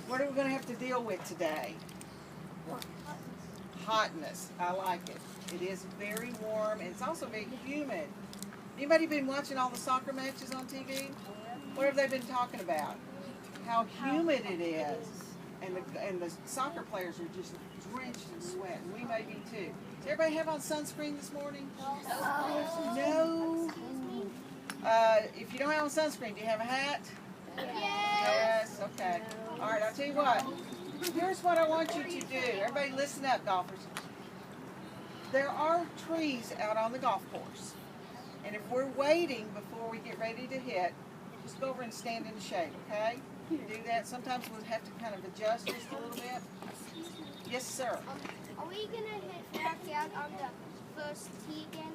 What are we going to have to deal with today? Hotness. I like it. It is very warm, and it's also very humid. Anybody been watching all the soccer matches on TV? What have they been talking about? How humid it is. And the soccer players are just drenched in sweat, and we may be too. Does everybody have on sunscreen this morning? No. If you don't have on sunscreen, do you have a hat? Yes. Okay. All right, I'll tell you what. Here's what I want you to do. Everybody listen up, golfers. There are trees out on the golf course. And if we're waiting before we get ready to hit, just go over and stand in the shade, okay? You do that. Sometimes we'll have to kind of adjust just a little bit. Yes, sir. Are we going to hit backyard on the first tee again?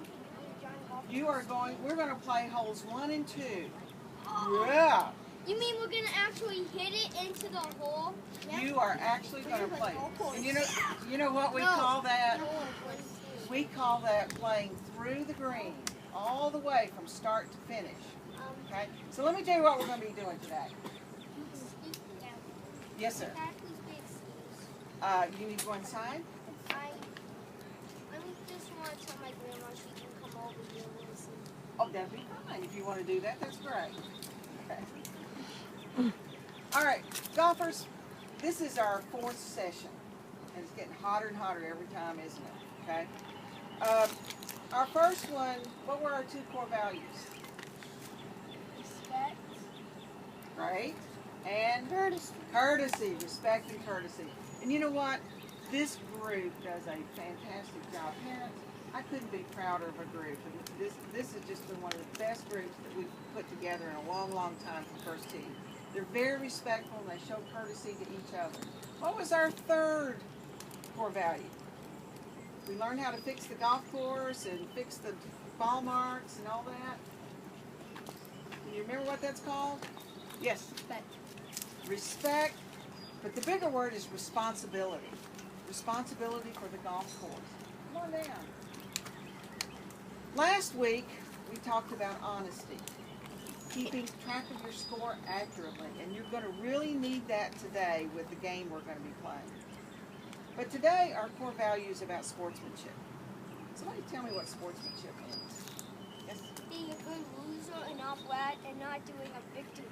We're going to play holes 1 and 2. Yeah. You mean we're going to actually hit it into the hole? You are actually going to play. And you know what we call that? We call that playing through the green, all the way from start to finish. Okay? So let me tell you what we're going to be doing today. Yes, sir. You need to go inside? I just want to tell my grandma she can come over here and listen. Oh, that'd be fine. If you want to do that, that's great. Okay. All right, golfers, this is our 4th session. And it's getting hotter and hotter every time, isn't it? Okay. Our first one, what were our 2 core values? Respect. Right? And Courtesy. Courtesy, respect and courtesy. And you know what? This group does a fantastic job. Parents, I couldn't be prouder of a group. This has just been one of the best groups that we've put together in a long, long time for First Tee. They're very respectful and they show courtesy to each other. What was our 3rd core value? We learned how to fix the golf course and fix the ball marks and all that. Can you remember what that's called? Yes. Respect. Respect, but the bigger word is responsibility. Responsibility for the golf course. Come on down. Last week, we talked about honesty. Keeping track of your score accurately, and you're going to really need that today with the game we're going to be playing. But today, our core value is about sportsmanship. Somebody tell me what sportsmanship is. Yes? Being a good loser and not brag, and not doing a victory,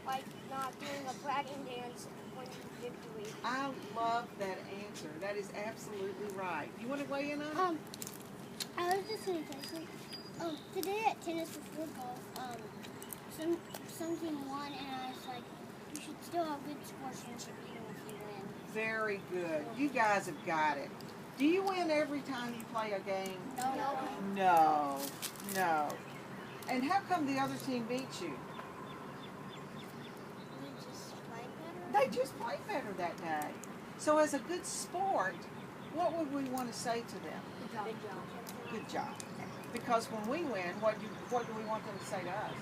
like not doing a bragging dance when you victory. I love that answer. That is absolutely right. You want to weigh in on it? I was just going to say something. Today at tennis before golf, some team won, and I was like, you should still have good sportsmanship even if you win. Very good. You guys have got it. Do you win every time you play a game? No. No. And how come the other team beats you? They just played better that day. So as a good sport, what would we want to say to them? Good job. Good job. Because when we win, what do we want them to say to us?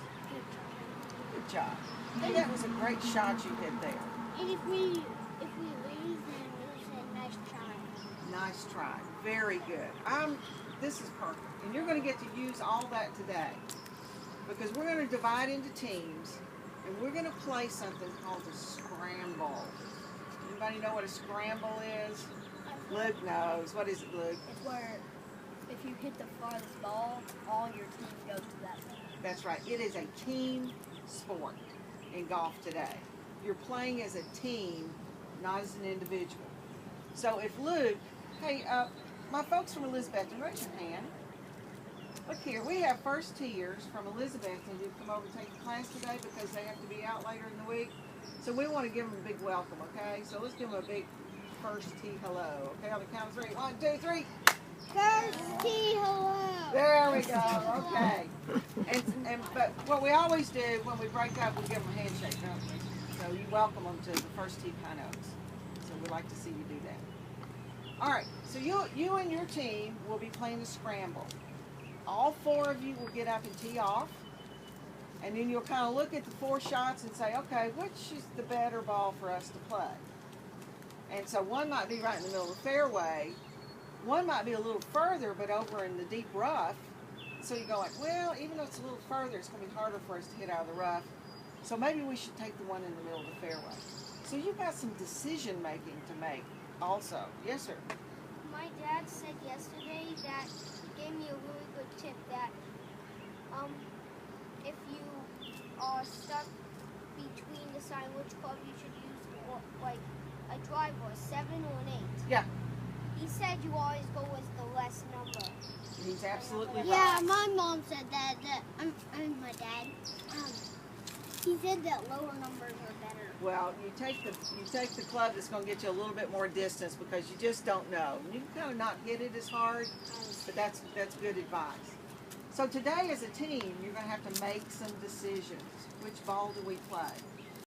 Good job. I think that was a great shot you hit there. And if we lose, then we say nice try. Nice try. Very good. This is perfect. And you're going to get to use all that today. Because we're going to divide into teams, and we're going to play something called a scramble. Anybody know what a scramble is? Luke knows. What is it, Luke? It's where if you hit the farthest ball, all your team goes to that ball. That's right. It is a team sport in golf today. You're playing as a team, not as an individual. So if Luke, hey, my folks from Elizabethton, raise your hand. Look here, we have first teers from Elizabethton who come over and take the class today because they have to be out later in the week. So we want to give them a big welcome, okay? So let's give them a big first tee hello. Okay, on the count of 3. 1, 2, 3. First tee, hello. There we go. Okay. But what we always do when we break up, we give them a handshake, don't we? So you welcome them to the first tee pinos. So we'd like to see you do that. All right. So you and your team will be playing the scramble. All 4 of you will get up and tee off, and then you'll kind of look at the 4 shots and say, okay, which is the better ball for us to play? And so one might be right in the middle of the fairway. One might be a little further, but over in the deep rough. So you go like, well, even though it's a little further, it's going to be harder for us to hit out of the rough. So maybe we should take the one in the middle of the fairway. So you've got some decision making to make also. Yes, sir. My dad said yesterday that he gave me a really good tip that if you are stuck between deciding which club you should use, or like a driver, a 7 or an 8. Yeah. He said you always go with the less number. He's absolutely right. Yeah, my mom said that. My dad. He said that lower numbers are better. Well, you take the club that's going to get you a little bit more distance because you just don't know. You can kind of not hit it as hard, but that's good advice. So today as a team, you're going to have to make some decisions. Which ball do we play?